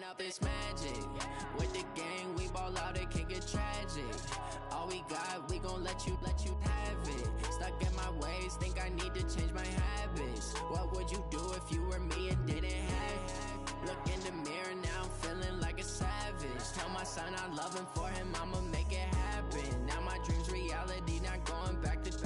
Up this magic. With the gang, we ball out, it can get tragic. All we got, we gon' let you have it. Stuck in my ways, think I need to change my habits. What would you do if you were me and didn't have it? Look in the mirror, now I'm feeling like a savage. Tell my son I love him, for him I'ma make it happen. Now my dream's reality, not going back to.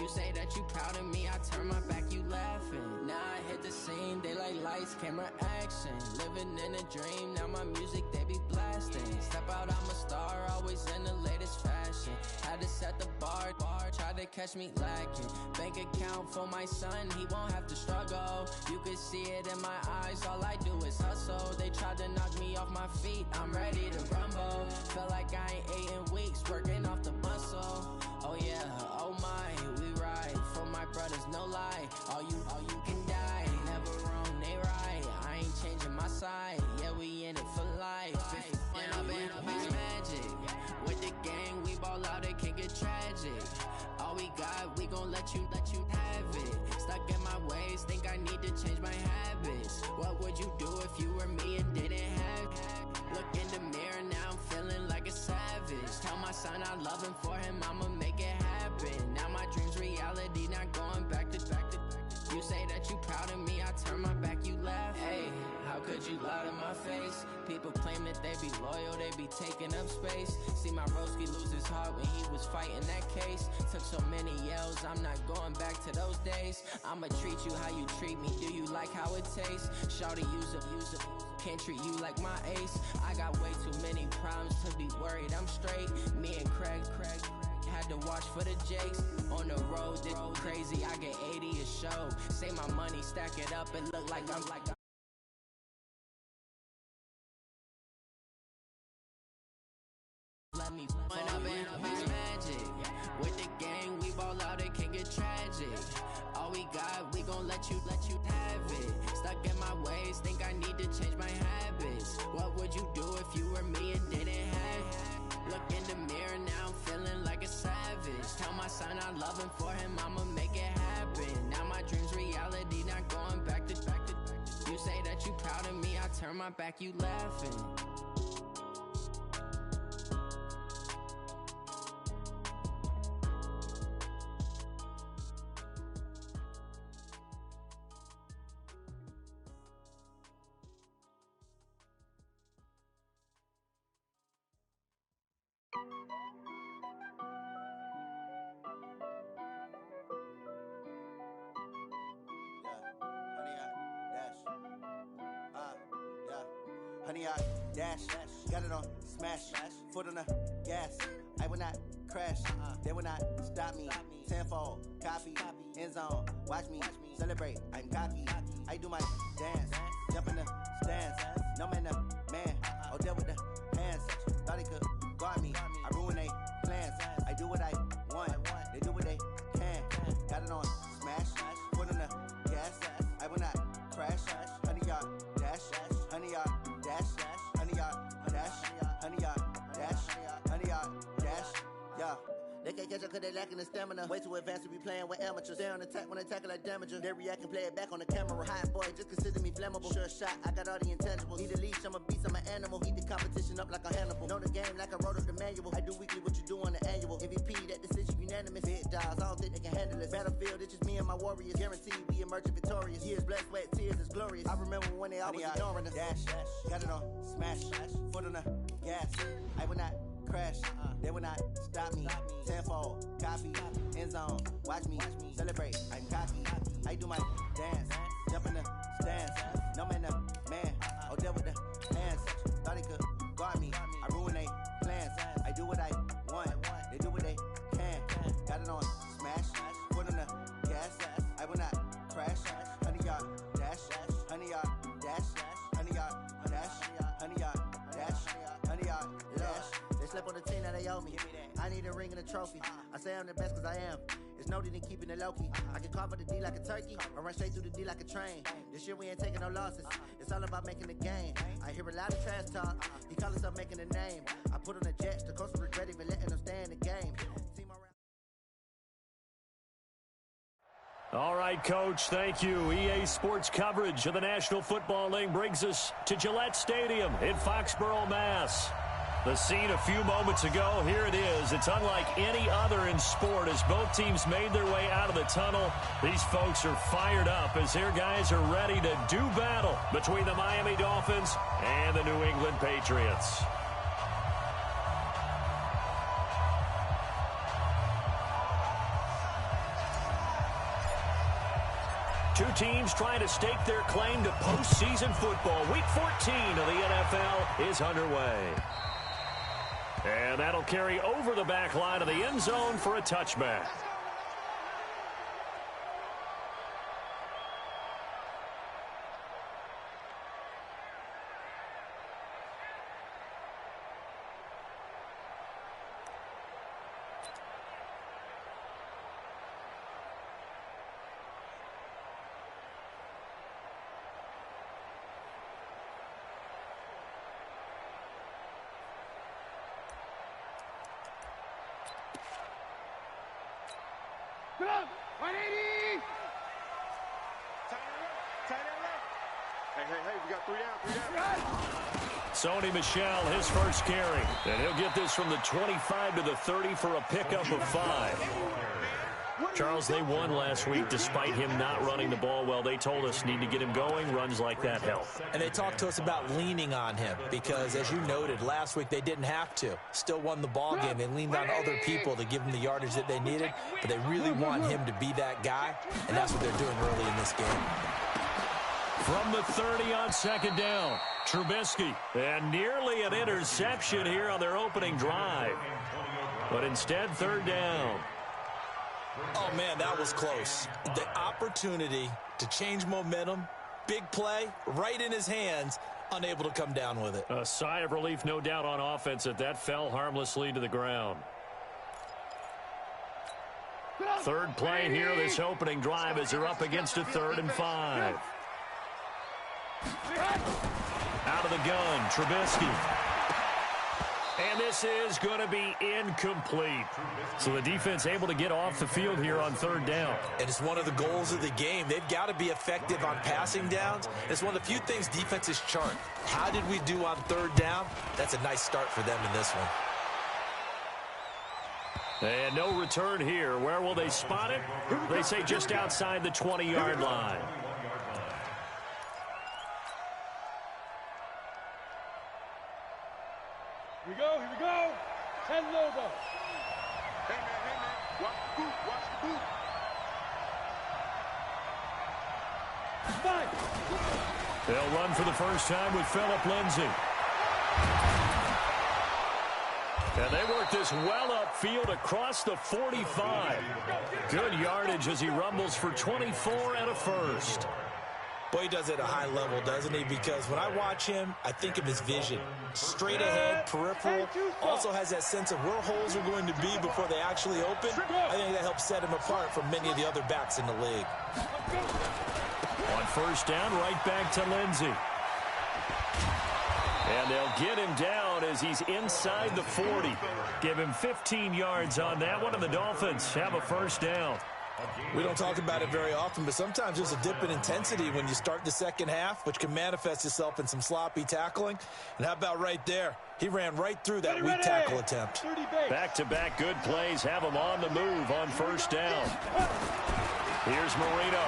You say that you proud of me, I turn my back, you laughing. Now I hit the scene, they like lights, camera, action. Living in a dream, now my music, they be blasting. Step out, I'm a star, always in the latest fashion. Had to set the bar, try to catch me lacking. Bank account for my son, he won't have to struggle. You can see it in my eyes, all I do is hustle. They tried to knock me off my feet, I'm ready to rumble. Felt like I ain't ate in weeks, working off the muscle. Oh yeah, oh my, we ride for my brothers, no lie. All you can die, never wrong, they right. I ain't changing my side, yeah, we in it for life. When up it's magic. With the gang, we ball out, it can get tragic. All we got, we gon' let you have it. Stuck in my ways, think I need to change my habits. What would you do if you were me and didn't have it? Look in the mirror, now I'm feeling like a savage. Tell my son I love him, for him I'ma make it happen. Now my dream's reality, not going back to. You say that you proud of me, I turn my back, you laugh. Hey, how could you lie to my face? People claim that they be loyal, they be taking up space. See my broski lose his heart when he was fighting that case. Took so many yells, I'm not going back to those days. I'ma treat you how you treat me, do you like how it tastes? Shawty, use up. Can't treat you like my ace. I got way too many problems to be worried, I'm straight. Me and Craig had to watch for the Jakes. On the road, this crazy, I get 80 a show. Say my money, stack it up, and look like I'm let me point up it's magic. With the gang, we ball out, it can get tragic. All we got, we gon' let you have it. Stuck in my ways, think I need to change my habits. What would you do if you were me and didn't have it? Look in the mirror, now I'm feeling like a savage. Tell my son I love him, for him I'ma make it happen. Now my dream's reality, not going back to. You say that you proud of me, I turn my back, you laughing. Honey, I dash, got it on smash, foot on the gas. I will not crash, they will not stop me. Tenfold, copy, end zone, watch me celebrate. I'm cocky, I do my dance, jump in the stands. No man, the man, oh, deal with the hands. Thought he could guard me, I ruin they plans. I do what I want, they do what they can. Got it on smash, foot on the gas. I will not crash, honey, y'all dash, honey, y'all dash, honey, y'all dash, honey, y'all dash, honey, y'all dash, yeah. They can't catch up cause they lacking the stamina. Way too advanced to be playing with amateurs. Stay on attack when they tackle like damager. They react and play it back on the camera. Hot boy, just consider me flammable. Sure shot, I got all the intangibles. Need a leash, I'm a beast, I'm an animal. Heat the competition up like a Hannibal. Know the game like I wrote up the manual. I do weekly what you do on the annual. MVP, that decision unanimous. Big dogs, I don't think they can handle it. Battlefield, it's just me and my warriors. Guaranteed we emerging victorious. Years, blood, sweat, tears, it's glorious. I remember when they always ignoring us. Dash, got it on smash, foot on the gas. I will not crash, they will not stop me. Tenfold, copy, end zone, watch me celebrate. I'm cocky, I do my dance, jump in the stands. No man, the man, oh, deal with the hands. Thought he could guard me, I ruin they plans. I do what I want, they do what they can. Got it on smash, foot on the gas. I will not crash, honey, y'all dash, honey, y'all dash, honey, y'all dash, honey, y'all dash, honey, y'all dash. They slept on the team, now they owe me. I need a ring and a trophy. I say I'm the best cause I am. It's no need in keeping it low-key. I can carve up the D like a turkey, or run straight through the D like a train. This year we ain't taking no losses. It's all about making the game. I hear a lot of trash talk. He call himself making a name. I put on the Jets, the coach will regret even letting them stay in the game. Team around All right, Coach, thank you. EA Sports coverage of the National Football League brings us to Gillette Stadium in Foxborough, Mass. The scene a few moments ago, here it is. It's unlike any other in sport as both teams made their way out of the tunnel. These folks are fired up as their guys are ready to do battle between the Miami Dolphins and the New England Patriots. Two teams trying to stake their claim to postseason football. Week 14 of the NFL is underway. And that'll carry over the back line of the end zone for a touchback. Good up, 180. Tight end left. Hey, we got three down. Sony Michel, his first carry. And he'll get this from the 25 to the 30 for a pickup of 5. Charles, they won last week despite him not running the ball well. They told us need to get him going. Runs like that help. And they talked to us about leaning on him because, as you noted, last week they didn't have to. Still won the ball game. They leaned on other people to give them the yardage that they needed, but they really want him to be that guy, and that's what they're doing early in this game. From the 30 on second down, Trubisky. And nearly an interception here on their opening drive. But instead, third down. Oh, man, that was close. The opportunity to change momentum, big play, right in his hands, unable to come down with it. A sigh of relief, no doubt, on offense that fell harmlessly to the ground. Third play here, this opening drive, as they're up against a 3rd and 5. Out of the gun, Trubisky. And this is going to be incomplete. So the defense able to get off the field here on third down. And it's one of the goals of the game. They've got to be effective on passing downs. It's one of the few things defenses chart. How did we do on third down? That's a nice start for them in this one. And no return here. Where will they spot it? They say just outside the 20-yard line. Here we go. 10 logo. Hey, man. Watch the boot. Five. They'll run for the first time with Phillip Lindsay. And they work this well upfield across the 45. Good yardage as he rumbles for 24 and a first. Boy, he does it at a high level, doesn't he? Because when I watch him, I think of his vision. Straight ahead, peripheral. Also has that sense of where holes are going to be before they actually open. I think that helps set him apart from many of the other backs in the league. On first down, right back to Lindsay. And they'll get him down as he's inside the 40. Give him 15 yards on that one, and the Dolphins have a first down. We don't talk about it very often, but sometimes there's a dip in intensity when you start the second half, which can manifest itself in some sloppy tackling. And how about right there? He ran right through that weak tackle attempt. Back-to-back good plays have him on the move on first down. Here's Marino.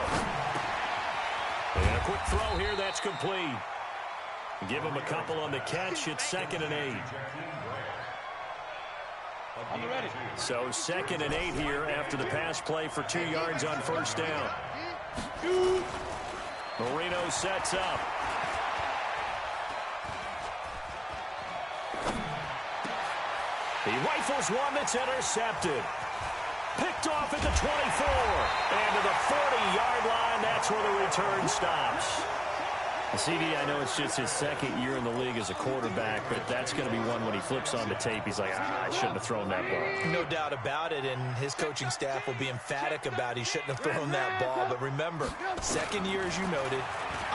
And a quick throw here, that's complete. Give him a couple on the catch. It's 2nd and 8. So 2nd and 8 here after the pass play for 2 yards on first down. Marino sets up. He rifles one that's intercepted. Picked off at the 24. And to the 40-yard line, that's where the return stops. CD, I know it's just his second year in the league as a quarterback, but that's going to be one when he flips on the tape. He's like, I shouldn't have thrown that ball. No doubt about it, and his coaching staff will be emphatic about he shouldn't have thrown that ball. But remember, second year, as you noted,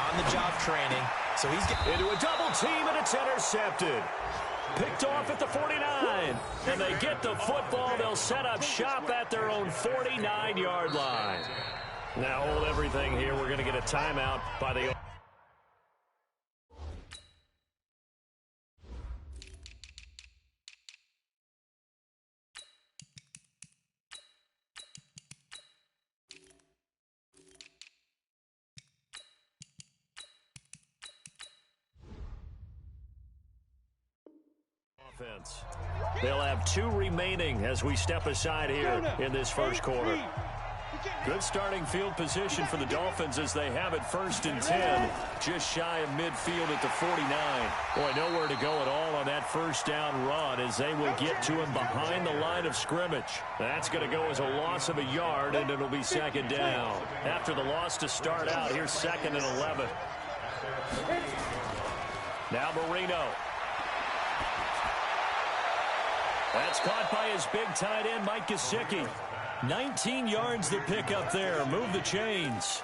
on-the-job training. So he's getting into a double team, and it's intercepted. Picked off at the 49, and they get the football. They'll set up shop at their own 49-yard line. Now hold everything here. We're going to get a timeout by the offense. They'll have 2 remaining as we step aside here in this first quarter. Good starting field position for the Dolphins as they have it 1st and 10, just shy of midfield at the 49. Boy, nowhere to go at all on that first down run as they will get to him behind the line of scrimmage. That's going to go as a loss of a yard, and it'll be 2nd down. After the loss to start out, here's 2nd and 11. Now Marino. That's caught by his big tight end, Mike Gesicki. 19 yards to pick up there. Move the chains.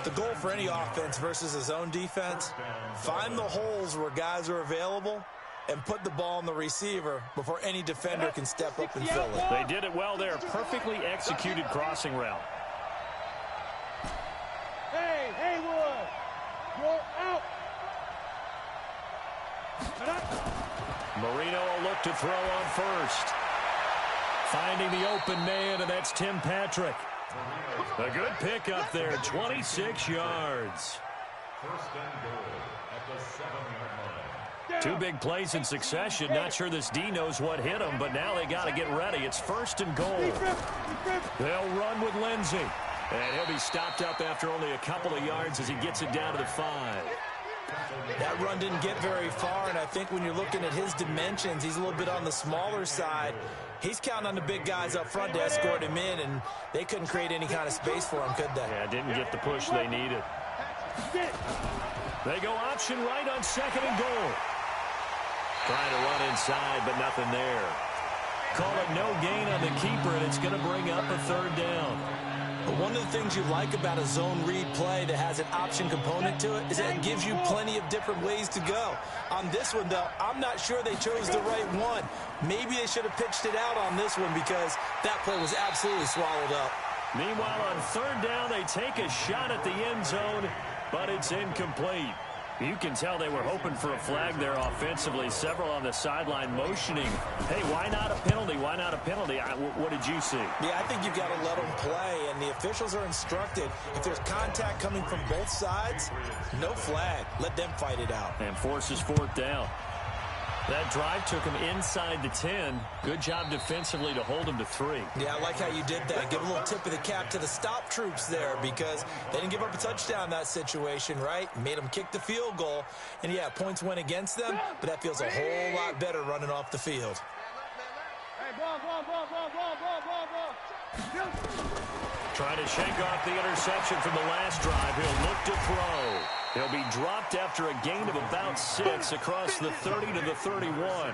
The goal for any offense versus his own defense, find the holes where guys are available and put the ball on the receiver before any defender can step up and fill it. They did it well there. Perfectly executed crossing route. Hey, Haywood, you're out. Marino will look to throw on first. Finding the open man, and that's Tim Patrick. A good pickup there, 26 yards. 2 big plays in succession. Not sure this D knows what hit him, but now they got to get ready. It's 1st and goal. They'll run with Lindsey. And he'll be stopped up after only a couple of yards as he gets it down to the 5. That run didn't get very far, and I think when you're looking at his dimensions, he's a little bit on the smaller side. He's counting on the big guys up front to escort him in, and they couldn't create any kind of space for him, could they? Yeah, didn't get the push they needed. They go option right on 2nd and goal. Trying to run inside, but nothing there. Call it no gain on the keeper, and it's going to bring up a 3rd down. But one of the things you like about a zone read play that has an option component to it is that it gives you plenty of different ways to go. On this one, though, I'm not sure they chose the right one. Maybe they should have pitched it out on this one because that play was absolutely swallowed up. Meanwhile, on 3rd down, they take a shot at the end zone, but it's incomplete. You can tell they were hoping for a flag there offensively. Several on the sideline motioning. Hey, why not a penalty? Why not a penalty? What did you see? Yeah, I think you've got to let them play, and the officials are instructed if there's contact coming from both sides, no flag. Let them fight it out. And forces 4th down. That drive took him inside the 10. Good job defensively to hold him to 3. Yeah, I like how you did that. Give a little tip of the cap to the stop troops there because they didn't give up a touchdown in that situation, right? Made them kick the field goal. And, yeah, points went against them, but that feels a whole lot better running off the field. Hey, ball. Trying to shake off the interception from the last drive. He'll look to throw. He'll be dropped after a gain of about 6 across the 30 to the 31.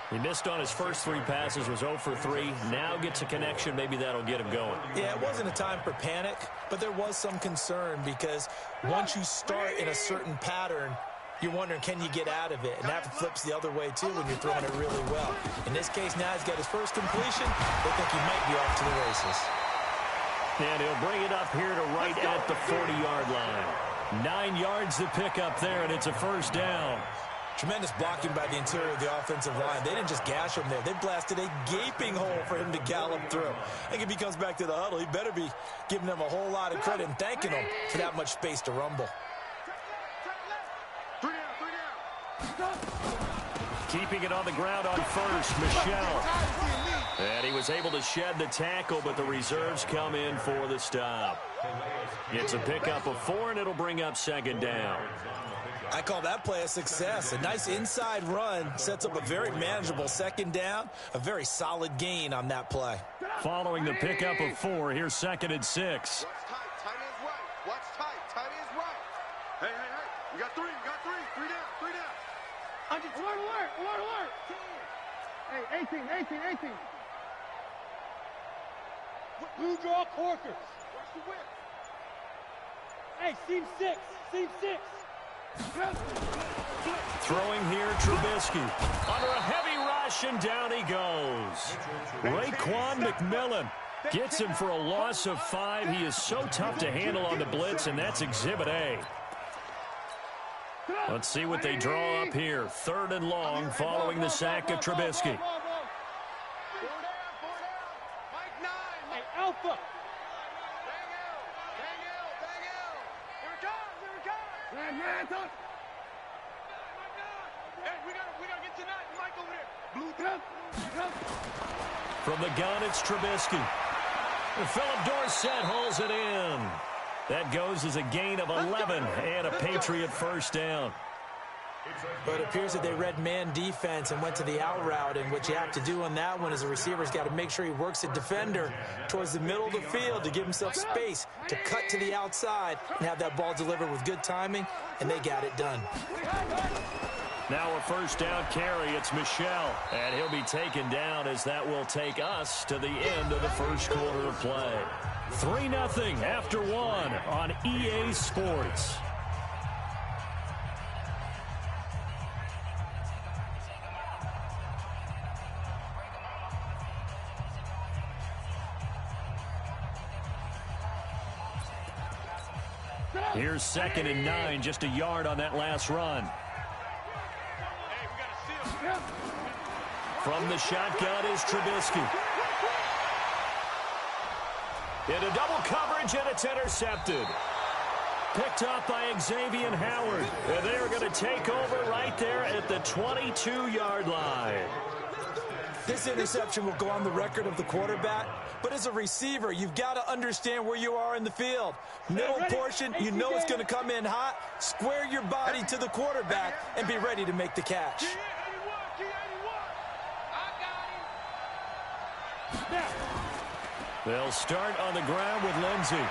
He missed on his first 3 passes, was 0 for 3. Now gets a connection. Maybe that'll get him going. Yeah, it wasn't a time for panic, but there was some concern because once you start in a certain pattern, you're wondering, can you get out of it? And that flips the other way, too, when you're throwing it really well. In this case, now he's got his first completion. They think he might be off to the races. And he'll bring it up here to right at the 40-yard line. 9 yards to pick up there, and it's a 1st down. Tremendous blocking by the interior of the offensive line. They didn't just gash him there. They blasted a gaping hole for him to gallop through. I think if he comes back to the huddle, he better be giving them a whole lot of credit and thanking them for that much space to rumble. Keeping it on the ground on first, Michelle. And he was able to shed the tackle, but the reserves come in for the stop. It's a pickup of 4, and it'll bring up 2nd down. I call that play a success. A nice inside run sets up a very manageable 2nd down, a very solid gain on that play. Following the pickup of 4, here's 2nd and 6. Watch tight, tight is right. Watch tight, tight is right. Hey. You got 3, 3 down. Alert. Hey, 18. Blue draw Corkers. Watch the whip. Hey, seam 6. Throwing here, Trubisky. Under a heavy rush, and down he goes. Raekwon McMillan Gets him for a loss of 5. He is so tough to handle on the blitz, and that's Exhibit A. Let's see what they draw up here. 3rd and long following the sack of Trubisky. Alpha. From the gun, it's Trubisky. Philip Dorsett hauls it in. That goes as a gain of 11 and a Patriot first down. But it appears that they read man defense and went to the out route, and what you have to do on that one is the receiver's got to make sure he works the defender towards the middle of the field to give himself space to cut to the outside and have that ball delivered with good timing, and they got it done. Now a first down carry. It's Michel, and he'll be taken down as that will take us to the end of the first quarter of play. 3-0 after 1 on EA Sports. Here's 2nd and 9, just a yard on that last run. From the shotgun is Trubisky. Into double coverage, and it's intercepted. Picked up by Xavier Howard. And they're going to take over right there at the 22-yard line. This interception will go on the record of the quarterback, but as a receiver, you've got to understand where you are in the field. Middle portion, you know it's going to come in hot. Square your body to the quarterback and be ready to make the catch. They'll start on the ground with Lindsey.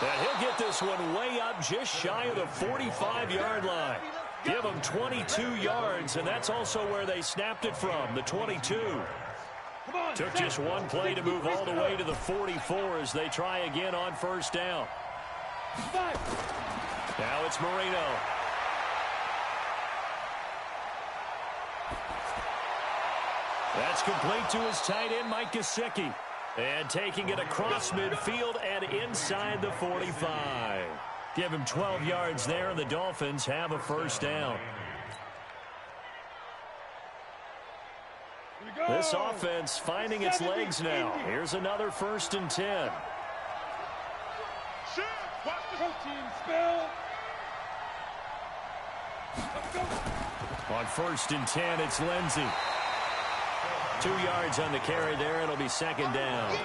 And he'll get this one way up just shy of the 45-yard line. Give them 22 yards, and that's also where they snapped it from, the 22. Took just one play to move all the way to the 44 as they try again on first down. Now it's Marino. That's complete to his tight end, Mike Gesicki. And taking it across midfield and inside the 45. Give him 12 yards there, and the Dolphins have a first down. This offense finding its legs now. Here's another 1st and 10. On 1st and 10, it's Lindsey. 2 yards on the carry there. It'll be 2nd down.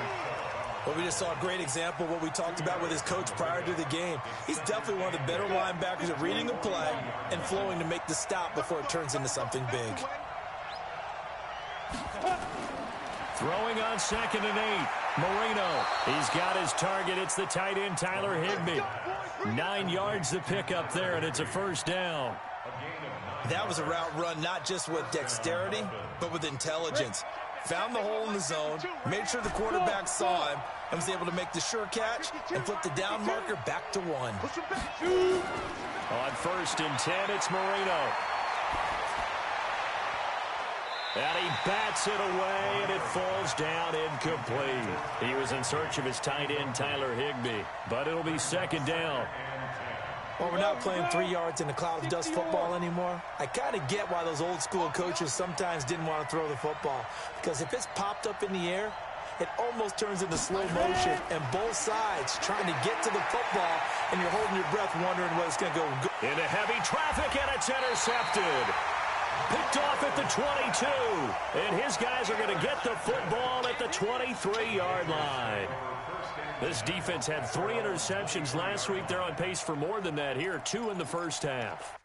Well, we just saw a great example of what we talked about with his coach prior to the game. He's definitely one of the better linebackers at reading the play and flowing to make the stop before it turns into something big. Throwing on 2nd and 8. Marino. He's got his target. It's the tight end, Tyler Higbee. 9 yards to pick up there, and it's a first down. That was a route run not just with dexterity, but with intelligence. Found the hole in the zone, made sure the quarterback saw him, and was able to make the sure catch and flip the down marker back to 1. On 1st and 10, it's Marino. And he bats it away, and it falls down incomplete. He was in search of his tight end, Tyler Higbee, but it'll be 2nd down. Well, we're not playing 3 yards in a cloud of dust football anymore. I kind of get why those old school coaches sometimes didn't want to throw the football. Because if it's popped up in the air, it almost turns into slow motion. And both sides trying to get to the football, and you're holding your breath wondering what it's going to go. Into heavy traffic, and it's intercepted. Picked off at the 22. And his guys are going to get the football at the 23-yard line. This defense had 3 interceptions last week. They're on pace for more than that here, 2 in the first half.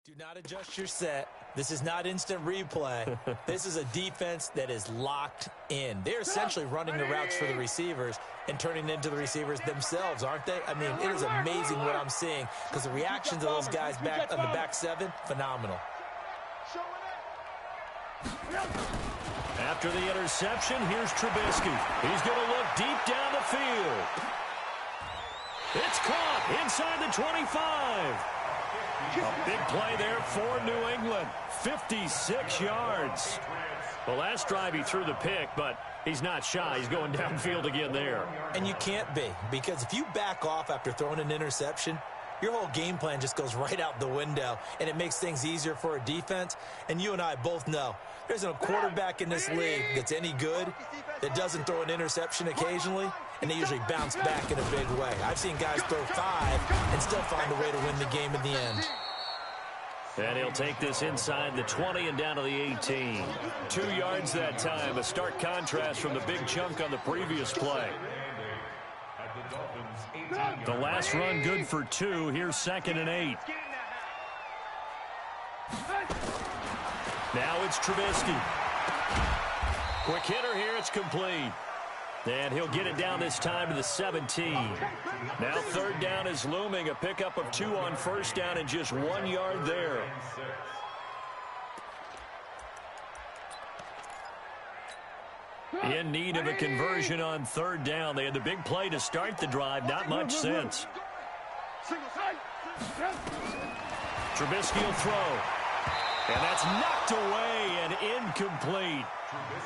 Do not adjust your set. This is not instant replay. This is a defense that is locked in. They're essentially running the routes for the receivers and turning it into the receivers themselves, aren't they? I mean, it is amazing what I'm seeing because the reactions of those guys back on the back 7, phenomenal. After the interception, here's Trubisky. He's going to look deep down the field. It's caught inside the 25. A big play there for New England. 56 yards. The last drive he threw the pick, but he's not shy. He's going downfield again there. And you can't be, because if you back off after throwing an interception, your whole game plan just goes right out the window, and it makes things easier for a defense. And you and I both know there's a quarterback in this league that's any good that doesn't throw an interception occasionally, and they usually bounce back in a big way. I've seen guys throw 5 and still find a way to win the game in the end. And he'll take this inside the 20 and down to the 18. 2 yards that time, a stark contrast from the big chunk on the previous play. The last run good for 2. Here's 2nd and 8. Now it's Trubisky. Quick hitter here, it's complete. And he'll get it down this time to the 17. Now 3rd down is looming. A pickup of 2 on 1st down and just 1 yard there. In need of a conversion on 3rd down. They had the big play to start the drive. Not much sense. Trubisky will throw. And that's knocked away and incomplete.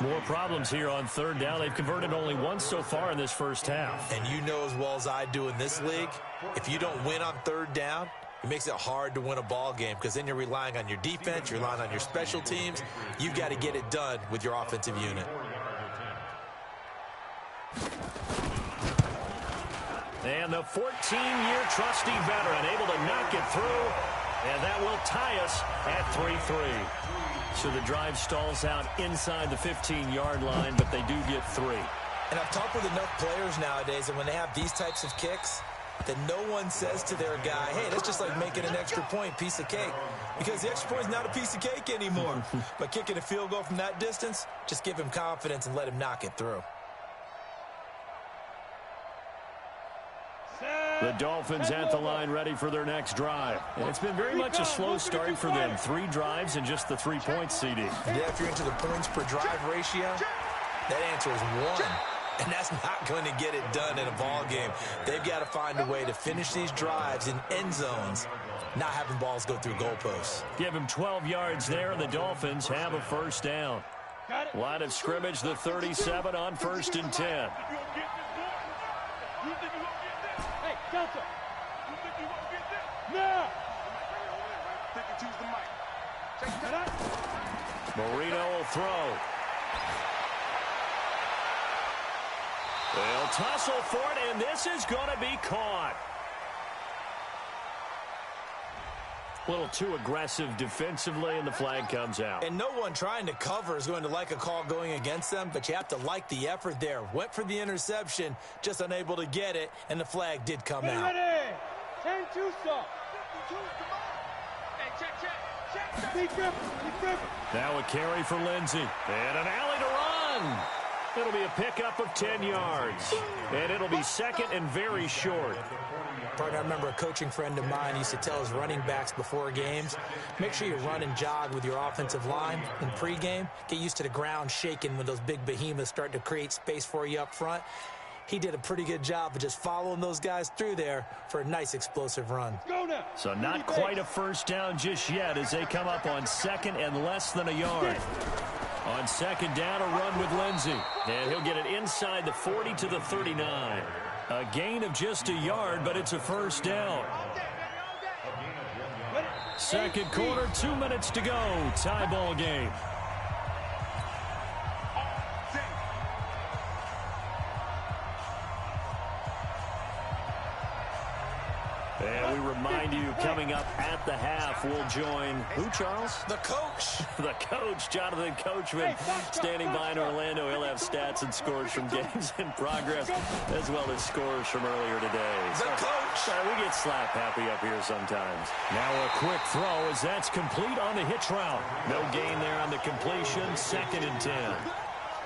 More problems here on 3rd down. They've converted only once so far in this first half. And you know as well as I do in this league, if you don't win on 3rd down, it makes it hard to win a ball game because then you're relying on your defense, you're relying on your special teams. You've got to get it done with your offensive unit. And the 14-year trusty veteran able to knock it through. And that will tie us at 3-3. So the drive stalls out inside the 15-yard line, but they do get 3. And I've talked with enough players nowadays, and when they have these types of kicks, that no one says to their guy, hey, that's just like making an extra point, piece of cake. Because the extra point is not a piece of cake anymore. But kicking a field goal from that distance, just give him confidence and let him knock it through. The Dolphins at the line ready for their next drive. And it's been very much a slow start for them. 3 drives and just the 3 points, CD. Yeah, if you're into the points per drive ratio, that answer is 1. And that's not going to get it done in a ball game. They've got to find a way to finish these drives in end zones, not having balls go through goalposts. Give him 12 yards there. The Dolphins have a 1st down. Line of scrimmage, the 37 on 1st and 10. Delta. You think you won't get this? No. Think you choose the mic. Check that out. Marino will throw. They'll tussle for it, and this is going to be caught. A little too aggressive defensively, and the flag comes out. And no one trying to cover is going to like a call going against them, but you have to like the effort there. Went for the interception, just unable to get it, and the flag did come out. Ready. 10-2 stop. Hey, check. Be careful. Now a carry for Lindsey. And an alley to run. It'll be a pickup of 10 yards. And it'll be 2nd and very short. Partner, I remember a coaching friend of mine used to tell his running backs before games, make sure you run and jog with your offensive line in pregame. Get used to the ground shaking when those big behemoths start to create space for you up front. He did a pretty good job of just following those guys through there for a nice explosive run. So not quite a 1st down just yet as they come up on 2nd and less than a yard. On 2nd down, a run with Lindsey. And he'll get it inside the 40 to the 39. A gain of just a yard, but it's a 1st down. 2nd quarter, 2 minutes to go. Tie ball game. And we remind you, coming up at the half, we'll join who, Charles? The coach. The coach, Jonathan Coachman, standing by in Orlando. He'll have stats and scores from games in progress, as well as scores from earlier today. The coach. We get slap happy up here sometimes. Now a quick throw as that's complete on the hitch route. No gain there on the completion, 2nd and 10.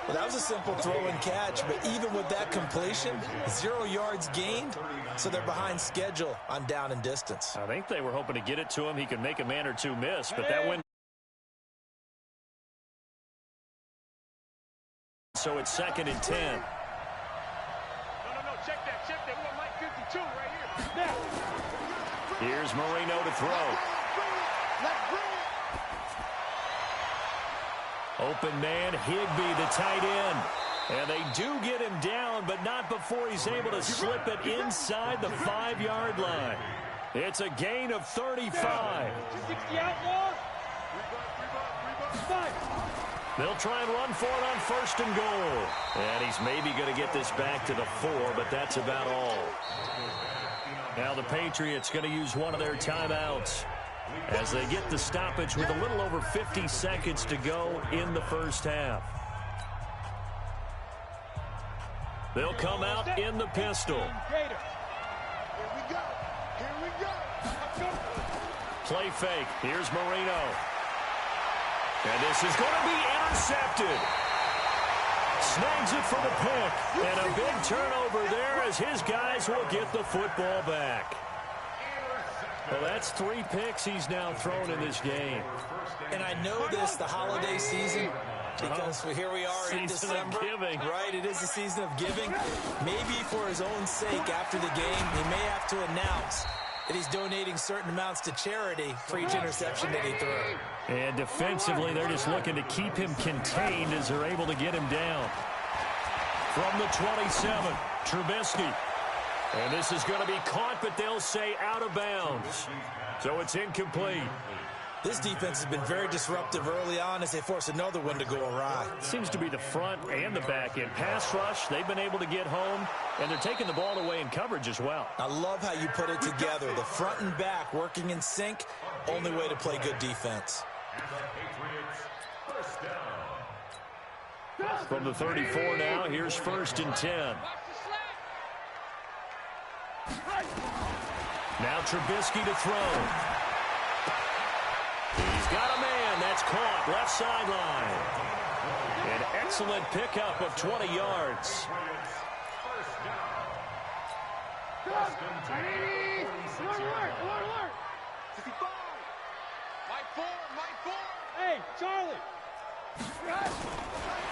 Well, that was a simple throw and catch, but even with that completion, 0 yards gained, so they're behind schedule on down and distance. I think they were hoping to get it to him. He could make a man or two miss, but that win. so it's 2nd and 10. No, check that. We got Mike 52 right here. Here's Marino to throw. Open man, Higbee, the tight end. And they do get him down, but not before he's able to slip it inside the 5-yard line. It's a gain of 35. They'll try and run for it on 1st and goal. And he's maybe going to get this back to the 4, but that's about all. Now the Patriots going to use one of their timeouts as they get the stoppage with a little over 50 seconds to go in the first half. They'll come out in the pistol. Play fake. Here's Marino. And this is going to be intercepted. Snags it for the pick. And a big turnover there as his guys will get the football back. Well, that's 3 picks he's now thrown in this game. And I know this, the holiday season, because here we are in December. Right, it is the season of giving. Maybe for his own sake after the game, he may have to announce that he's donating certain amounts to charity for each interception that he threw. And defensively, they're just looking to keep him contained as they're able to get him down. From the 27, Trubisky. And this is going to be caught, but they'll say out of bounds. So it's incomplete. This defense has been very disruptive early on as they force another one to go awry. Seems to be the front and the back end. Pass rush, they've been able to get home, and they're taking the ball away in coverage as well. I love how you put it together. The front and back working in sync, only way to play good defense. From the 34 now, here's 1st and 10. Now Trubisky to throw. He's got a man. That's caught. Left sideline. An excellent pickup of 20 yards. Hey, Charlie.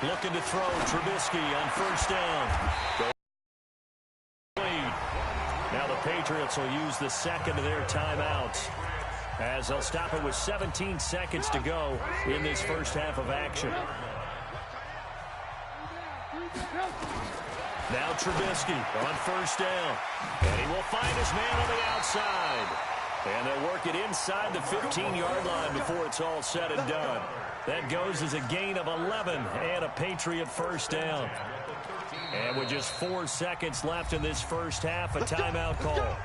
Looking to throw. Trubisky on 1st down. Now the Patriots will use the 2nd of their timeouts as they'll stop it with 17 seconds to go in this first half of action. Now Trubisky on 1st down. And he will find his man on the outside. And they'll work it inside the 15-yard line before it's all said and done. That goes as a gain of 11 and a Patriot 1st down. And with just 4 seconds left in this first half, a timeout call.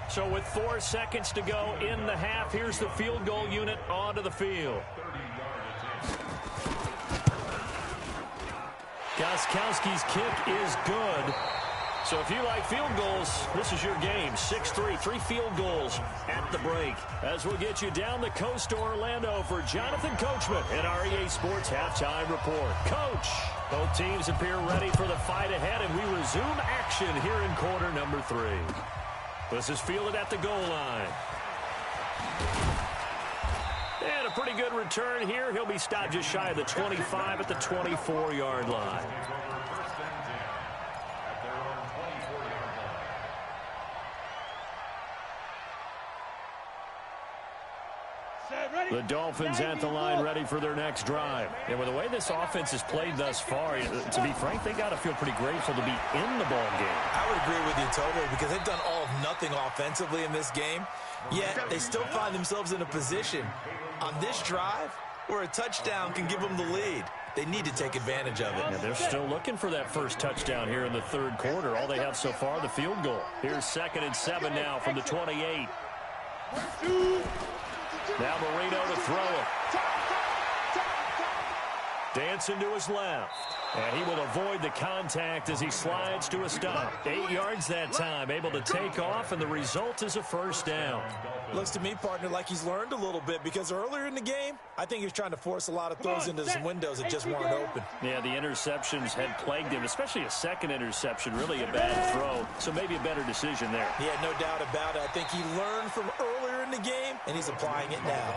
So with 4 seconds to go in the half, here's the field goal unit onto the field. Gostkowski's kick is good. So if you like field goals, this is your game. 6-3, 3 field goals at the break. As we'll get you down the coast to Orlando for Jonathan Coachman and our EA Sports Halftime Report. Coach, both teams appear ready for the fight ahead, and we resume action here in quarter number 3. This is fielded at the goal line. And a pretty good return here. He'll be stopped just shy of the 25 at the 24-yard line. The Dolphins at the line ready for their next drive. And with the way this offense has played thus far, to be frank, they got to feel pretty grateful to be in the ball game. I would agree with you totally because they've done all of nothing offensively in this game, yet they still find themselves in a position on this drive where a touchdown can give them the lead. They need to take advantage of it. Yeah, they're still looking for that first touchdown here in the third quarter. All they have so far, the field goal. Here's 2nd and 7 now from the 28. Now Marino to throw it. Dancing to his left. And he will avoid the contact as he slides to a stop. 8 yards that time, able to take off, and the result is a 1st down. Looks to me, partner, like he's learned a little bit because earlier in the game, I think he was trying to force a lot of throws into some windows that just weren't open. Yeah, the interceptions had plagued him, especially a second interception, really a bad throw. So maybe a better decision there. Yeah, no doubt about it. I think he learned from earlier in the game, and he's applying it now.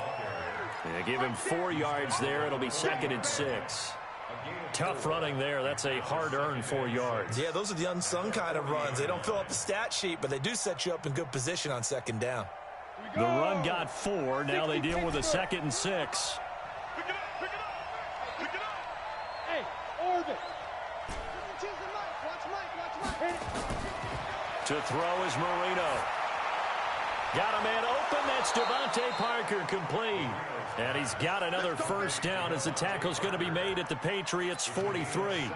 Yeah, give him 4 yards there. It'll be 2nd and 6. Tough running there. That's a hard-earned 4 yards. Yeah, those are the unsung kind of runs. They don't fill up the stat sheet, but they do set you up in good position on second down. The run got 4. Now they deal with a 2nd and 6. Pick it up, pick it up. Pick it up. Hey, orbit. To throw is Marino. Got a man open. That's Devontae Parker, complete. And he's got another first down as the tackle's going to be made at the Patriots' 43.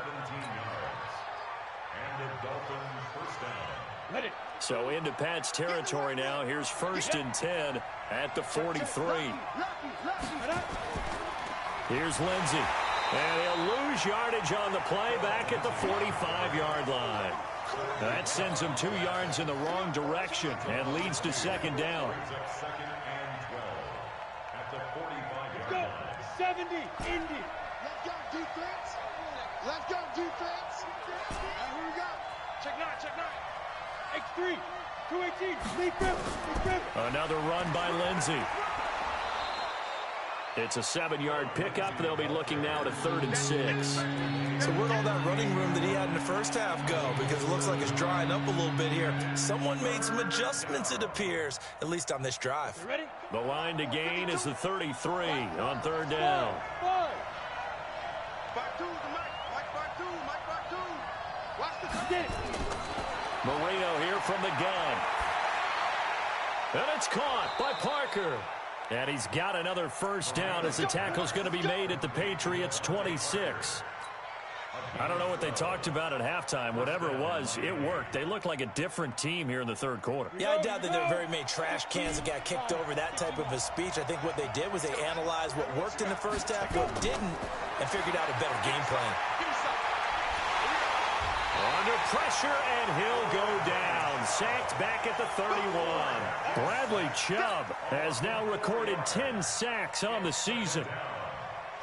So into Pat's territory now. Here's 1st and 10 at the 43. Here's Lindsey. And he'll lose yardage on the play back at the 45-yard line. That sends him 2 yards in the wrong direction and leads to 2nd down. Let's go. 70, Indy. Let's go, defense. Let's go, defense. Here we go. Check 9, check 9. X3, 218, lead grip. Another run by Lindsey. It's a 7-yard pickup. They'll be looking now to 3rd and 6. So where'd all that running room that he had in the first half go? Because it looks like it's drying up a little bit here. Someone made some adjustments, it appears, at least on this drive. You ready? The line to gain is the 33 on 3rd down. 5. 5-2, Mike 5-2. Watch the Get it. Marino here from the gun. And it's caught by Parker. And he's got another first down as the tackle's going to be made at the Patriots' 26. I don't know what they talked about at halftime. Whatever it was, it worked. They looked like a different team here in the 3rd quarter. Yeah, I doubt that there were very many trash cans that got kicked over, that type of a speech. I think what they did was they analyzed what worked in the first half, what didn't, and figured out a better game plan. Under pressure, and he'll go down. Sacked back at the 31. Bradley Chubb has now recorded 10 sacks on the season.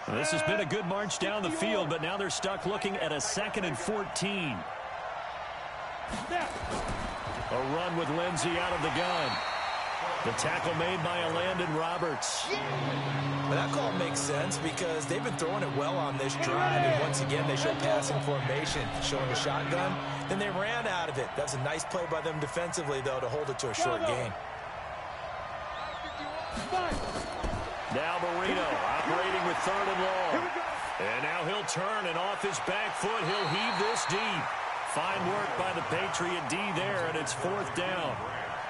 This has been a good march down the field, but now they're stuck looking at a 2nd and 14. A run with Lindsey out of the gun. The tackle made by Landon Roberts. But that call makes sense because they've been throwing it well on this drive, and once again they showed passing formation, showing the shotgun. Then they ran out of it. That's a nice play by them defensively, though, to hold it to a short gain. Now Marino operating with 3rd and long. And now he'll turn, and off his back foot, he'll heave this deep. Fine work by the Patriot D there, and it's 4th down.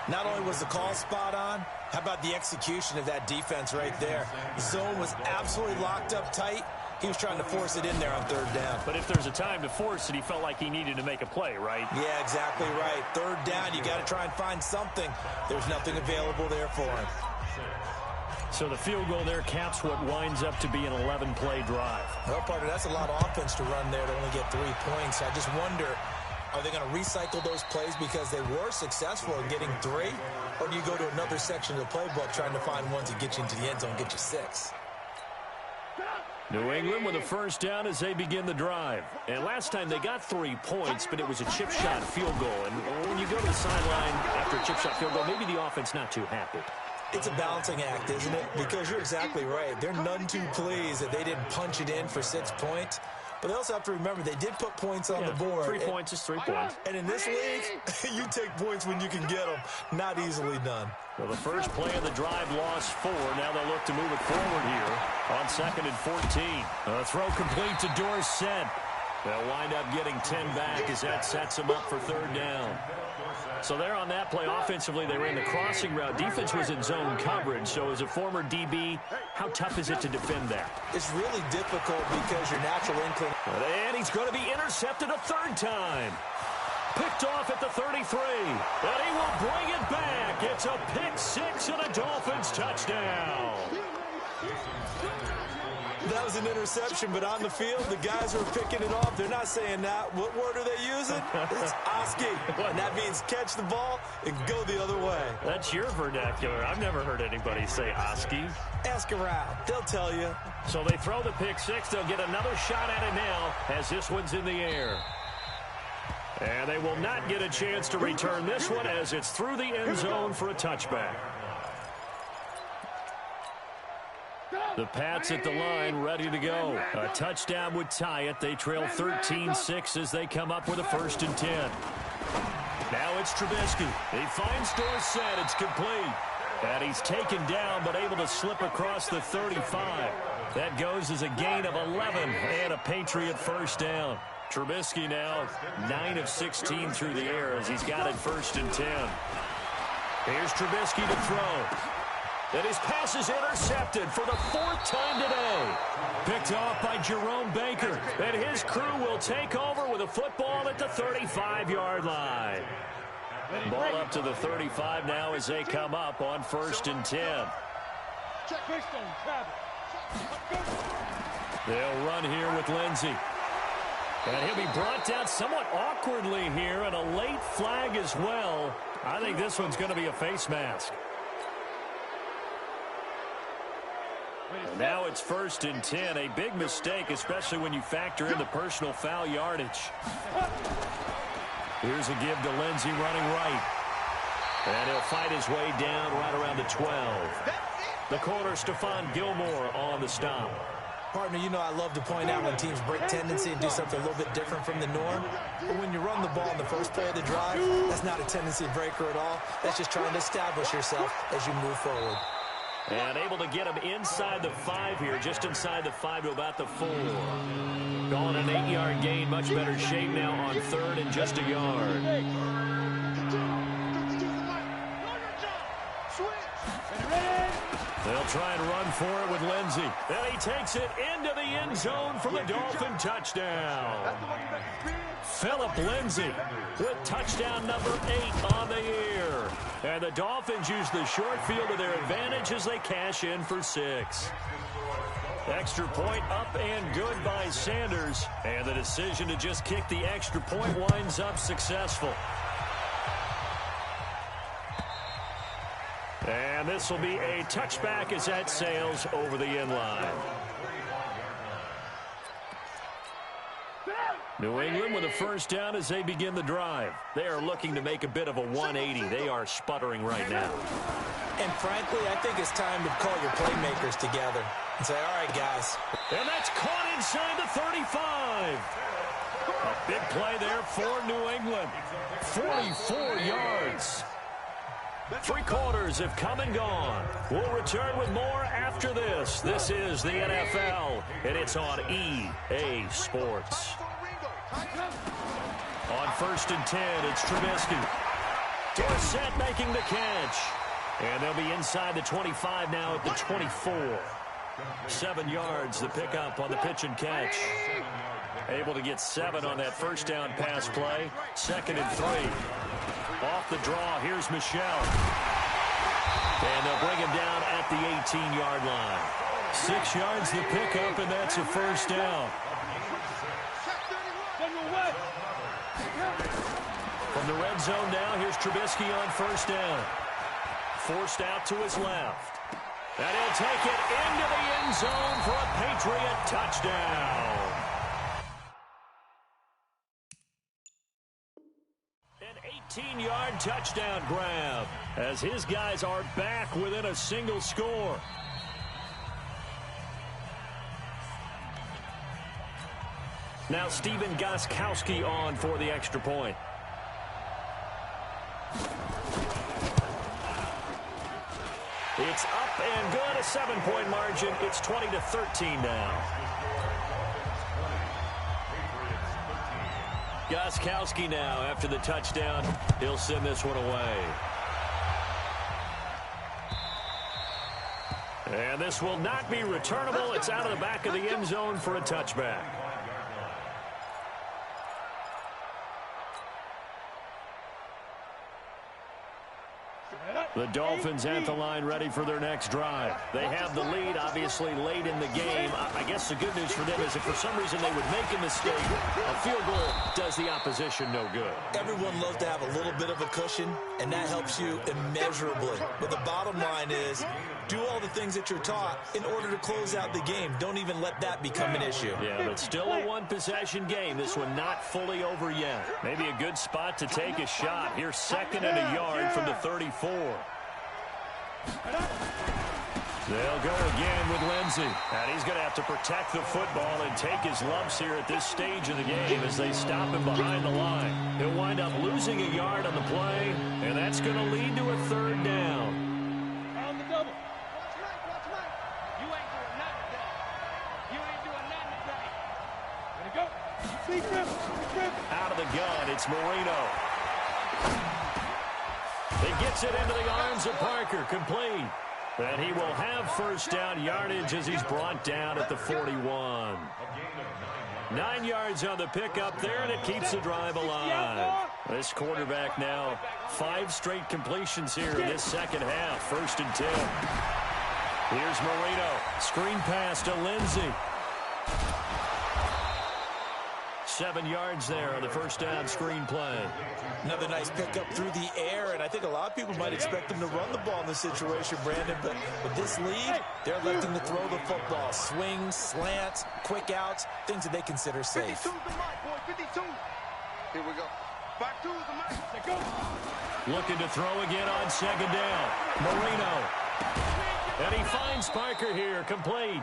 Not only was the call spot on, how about the execution of that defense right there? The zone was absolutely locked up tight. He was trying to force it in there on 3rd down. But if there's a time to force it, he felt like he needed to make a play, right? Yeah, exactly right. 3rd down, you got to try and find something. There's nothing available there for him. So the field goal there caps what winds up to be an 11-play drive. Well, partner, that's a lot of offense to run there to only get 3 points. I just wonder, are they going to recycle those plays because they were successful in getting 3? Or do you go to another section of the playbook trying to find ones that get you into the end zone and get you 6? New England with a first down as they begin the drive. And last time they got 3 points, but it was a chip shot field goal. And when you go to the sideline after a chip shot field goal, maybe the offense not too happy. It's a balancing act, isn't it? Because you're exactly right. They're none too pleased that they didn't punch it in for 6 points. But they also have to remember they did put points on the board. 3 points is 3 points. And in this league, you take points when you can get them. Not easily done. Well, the first play of the drive lost 4. Now they'll look to move it forward here on 2nd and 14. A throw complete to Dorsett. They'll wind up getting 10 back as that sets them up for 3rd down. So there on that play, offensively, they ran the crossing route. Defense was in zone coverage. So as a former DB, how tough is it to defend that? It's really difficult because your natural inclination. And he's going to be intercepted a 3rd time. Picked off at the 33. And he will bring it back. It's a pick 6 and a Dolphins touchdown. That was an interception, but on the field, the guys who are picking it off, they're not saying that. What word are they using? It's Oski. And that means catch the ball and go the other way. That's your vernacular. I've never heard anybody say Oski. Ask around. They'll tell you. So they throw the pick 6. They'll get another shot at it now as this one's in the air. And they will not get a chance to return this one as it's through the end zone for a touchback. Go! The Pats at the line, ready to go. A touchdown would tie it. They trail 13-6 as they come up with a 1st and 10. Now it's Trubisky. He finds Dorsett. It's complete. And he's taken down, but able to slip across the 35. That goes as a gain of 11 and a Patriot 1st down. Trubisky now 9 of 16 through the air as he's got it 1st and 10. Here's Trubisky to throw. And his pass is intercepted for the 4th time today. Picked off by Jerome Baker. And his crew will take over with a football at the 35-yard line. Ball up to the 35 now as they come up on 1st and 10. They'll run here with Lindsey. And he'll be brought down somewhat awkwardly here, and a late flag as well. I think this one's going to be a face mask. And now it's 1st and 10. A big mistake, especially when you factor in the personal foul yardage. Here's a give to Lindsey running right. And he'll fight his way down right around the 12. The corner, Stephon Gilmore on the stop. Partner, you know I love to point out when teams break tendency and do something a little bit different from the norm. But when you run the ball in the first play of the drive, that's not a tendency breaker at all. That's just trying to establish yourself as you move forward. And able to get him inside the 5 here, just inside the 5 to about the 4. Going an 8-yard gain, much better shape now on 3rd and just a yard. They'll try and run for it with Lindsey. And he takes it into the end zone for the Dolphin touchdown. Phillip Lindsey with touchdown number 8 on the year. And the Dolphins use the short field to their advantage as they cash in for 6. Extra point up and good by Sanders. And the decision to just kick the extra point winds up successful. And this will be a touchback as that sails over the end line. New England with a 1st down as they begin the drive. They are looking to make a bit of a 180. They are sputtering right now. And frankly, I think it's time to call your playmakers together and say, all right, guys. And that's caught inside the 35. A big play there for New England. 44 yards. 3 quarters have come and gone. We'll return with more after this. This is the NFL, and it's on EA Sports. On 1st and 10, it's Trubisky. Dorsett making the catch. And they'll be inside the 25 now at the 24. 7 yards, the pickup on the pitch and catch. Able to get 7 on that 1st down pass play. 2nd and 3. Off the draw, here's Michel. And they'll bring him down at the 18-yard line. 6 yards the pickup, and that's a 1st down. From the red zone now, here's Trubisky on 1st down. Forced out to his left. And he'll take it into the end zone for a Patriot touchdown. An 18-yard touchdown grab as his guys are back within a single score. Now Stephen Gostkowski on for the extra point. It's up and good, a 7-point margin. It's 20-13 now. Gostkowski now, after the touchdown, he'll send this one away. And this will not be returnable. It's out of the back of the end zone for a touchback. The Dolphins at the line ready for their next drive. They have the lead, obviously, late in the game. I guess the good news for them is if for some reason they would make a mistake, a field goal does the opposition no good. Everyone loves to have a little bit of a cushion, and that helps you immeasurably. But the bottom line is, do all the things that you're taught in order to close out the game. Don't even let that become an issue. Yeah, but still a one-possession game. This one not fully over yet. Maybe a good spot to take a shot. Here's 2nd and a yard from the 34. They'll go again with Lindsey. And he's going to have to protect the football and take his lumps here at this stage of the game as they stop him behind the line. He'll wind up losing a yard on the play, and that's going to lead to a third down. On the double. Watch right. You ain't doing nothing today. You ain't doing nothing today. Gonna go. Speed trip. Out of the gun, it's Marino. He gets it into the arms of Parker, complete. And he will have first down yardage as he's brought down at the 41. 9 yards on the pickup there, and it keeps the drive alive. This quarterback now 5 straight completions here in this second half. 1st and 10. Here's Marino. Screen pass to Lindsey. 7 yards there on the first down screen play. Another nice pickup through the air, and I think a lot of people might expect them to run the ball in this situation, Brandon, but with this lead, they're electing to throw the football. Swings, slants, quick outs, things that they consider safe. 52's the mic, boy, 52. Here we go. 52's the mic. Let's go. Looking to throw again on second down. Marino. And he finds Parker here, complete.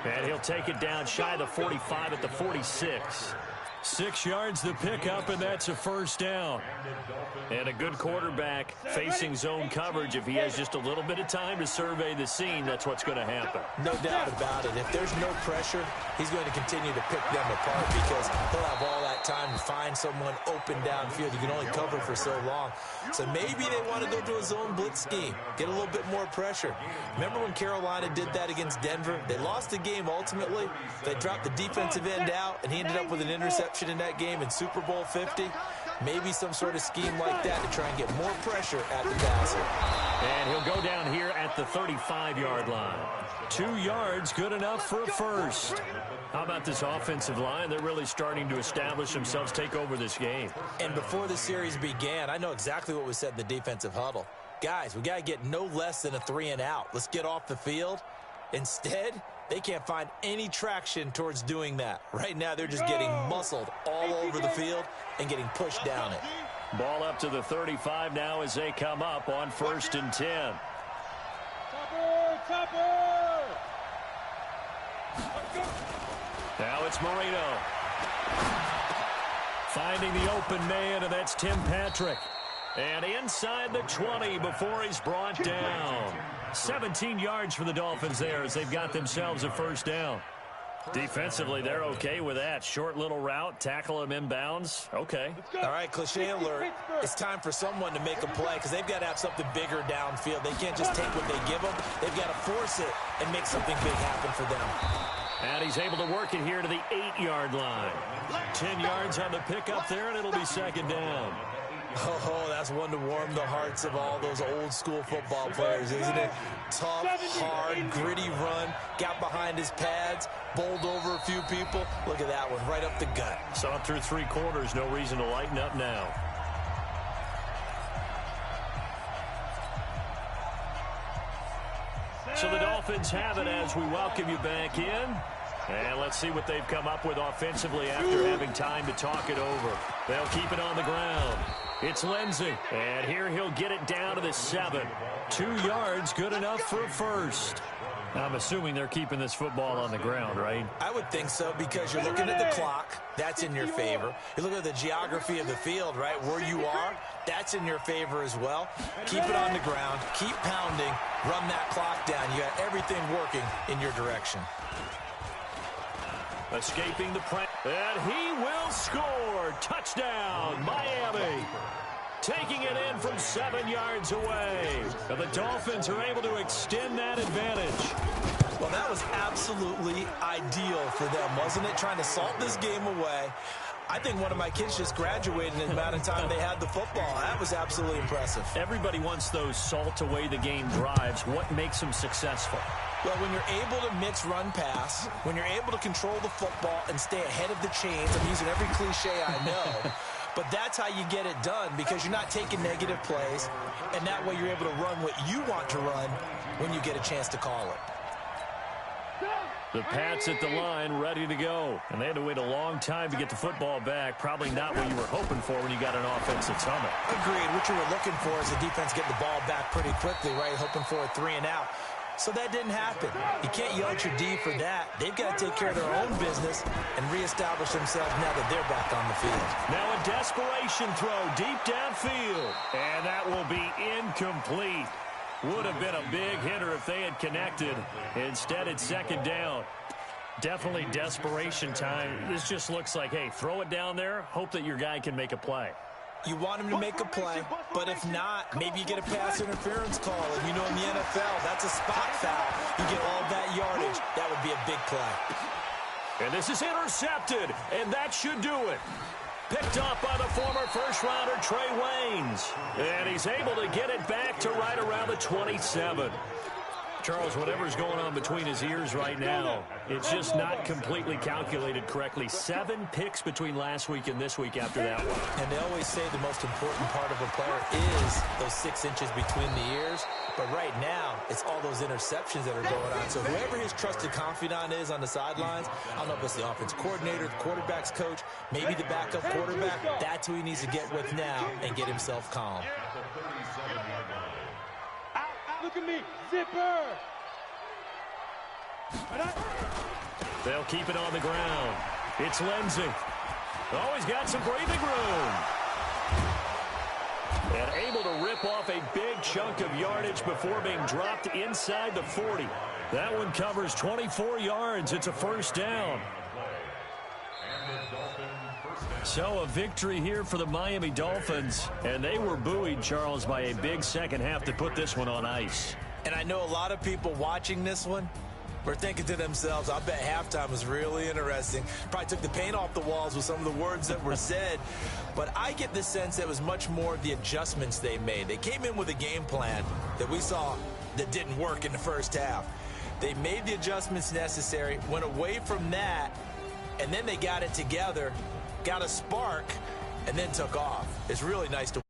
And he'll take it down shy of the 45 at the 46. 6 yards the pickup, and that's a first down. And a good quarterback facing zone coverage. If he has just a little bit of time to survey the scene, that's what's going to happen. No doubt about it. If there's no pressure, he's going to continue to pick them apart because he'll have all that time to find someone open downfield. You can only cover for so long. So maybe they want to go to a zone blitz scheme, get a little bit more pressure. Remember when Carolina did that against Denver? They lost the game ultimately. They dropped the defensive end out, and he ended up with an interception in that game in Super Bowl 50. Maybe some sort of scheme like that to try and get more pressure at the passer. And he'll go down here at the 35-yard line. 2 yards, good enough for a first. How about this offensive line? They're really starting to establish themselves, take over this game. And before the series began, I know exactly what was said in the defensive huddle. Guys, we got to get no less than a 3 and out. Let's get off the field. Instead, they can't find any traction towards doing that. Right now, they're just getting muscled all over the field and getting pushed down it. Ball up to the 35 now as they come up on 1st and 10. Topper! Now it's Marino. Finding the open man, and that's Tim Patrick. And inside the 20 before he's brought down. 17 yards for the Dolphins there as they've got themselves a first down. Defensively, they're okay with that. Short little route, tackle him inbounds. Okay. All right, cliche alert. It's time for someone to make a play because they've got to have something bigger downfield. They can't just take what they give them. They've got to force it and make something big happen for them. And he's able to work it here to the 8-yard line. 10 yards on the pickup there, and it'll be second down. Oh, that's one to warm the hearts of all those old-school football players, isn't it? Tough, hard, gritty run, got behind his pads, bowled over a few people. Look at that one, right up the gut. Saw it through 3 quarters, no reason to lighten up now. So the Dolphins have it as we welcome you back in. And let's see what they've come up with offensively after having time to talk it over. They'll keep it on the ground. It's Lindsey. And here he'll get it down to the 7. 2 yards, good enough for a first. I'm assuming they're keeping this football on the ground, right? I would think so because you're looking at the clock. That's in your favor. You look at the geography of the field, right? Where you are, that's in your favor as well. Keep it on the ground. Keep pounding. Run that clock down. You got everything working in your direction. Escaping the press. And he will score. Touchdown, Miami. Taking it in from 7 yards away. And the Dolphins are able to extend that advantage. Well, that was absolutely ideal for them, wasn't it? Trying to salt this game away. I think one of my kids just graduated in the amount of time they had the football. That was absolutely impressive. Everybody wants those salt away the game drives. What makes them successful? Well, when you're able to mix run-pass, when you're able to control the football and stay ahead of the chains, I'm using every cliche I know, but that's how you get it done because you're not taking negative plays, and that way you're able to run what you want to run when you get a chance to call it. The Pats at the line, ready to go. And they had to wait a long time to get the football back. Probably not what you were hoping for when you got an offensive summit. Agreed. What you were looking for is the defense getting the ball back pretty quickly, right? Hoping for a 3 and out. So that didn't happen. You can't yell at your D for that. They've got to take care of their own business and reestablish themselves now that they're back on the field. Now a desperation throw deep downfield. And that will be incomplete. Would have been a big hitter if they had connected. Instead, it's second down. Definitely desperation time. This just looks like, hey, throw it down there, hope that your guy can make a play. You want him to make a play, but if not, maybe you get a pass interference call. And you know in the NFL, that's a spot foul. You get all that yardage. That would be a big play. And this is intercepted, and that should do it. Picked up by the former first-rounder Trey Waynes. And he's able to get it back to right around the 27. Charles, whatever's going on between his ears right now, it's just not completely calculated correctly. 7 picks between last week and this week after that one. And they always say the most important part of a player is those 6 inches between the ears. But right now, it's all those interceptions that are going on. So whoever his trusted confidant is on the sidelines, I don't know if it's the offense coordinator, the quarterback's coach, maybe the backup quarterback, that's who he needs to get with now and get himself calm. Look at me, zipper! They'll keep it on the ground. It's Lindsey. Oh, he's got some breathing room. And able to rip off a big chunk of yardage before being dropped inside the 40. That one covers 24 yards. It's a first down. So a victory here for the Miami Dolphins, and they were buoyed, Charles, by a big second half to put this one on ice. And I know a lot of people watching this one were thinking to themselves, I bet halftime was really interesting. Probably took the paint off the walls with some of the words that were said. But I get the sense that it was much more the adjustments they made. They came in with a game plan that we saw that didn't work in the first half. They made the adjustments necessary, went away from that, and then they got it together, got a spark, and then took off. It's really nice to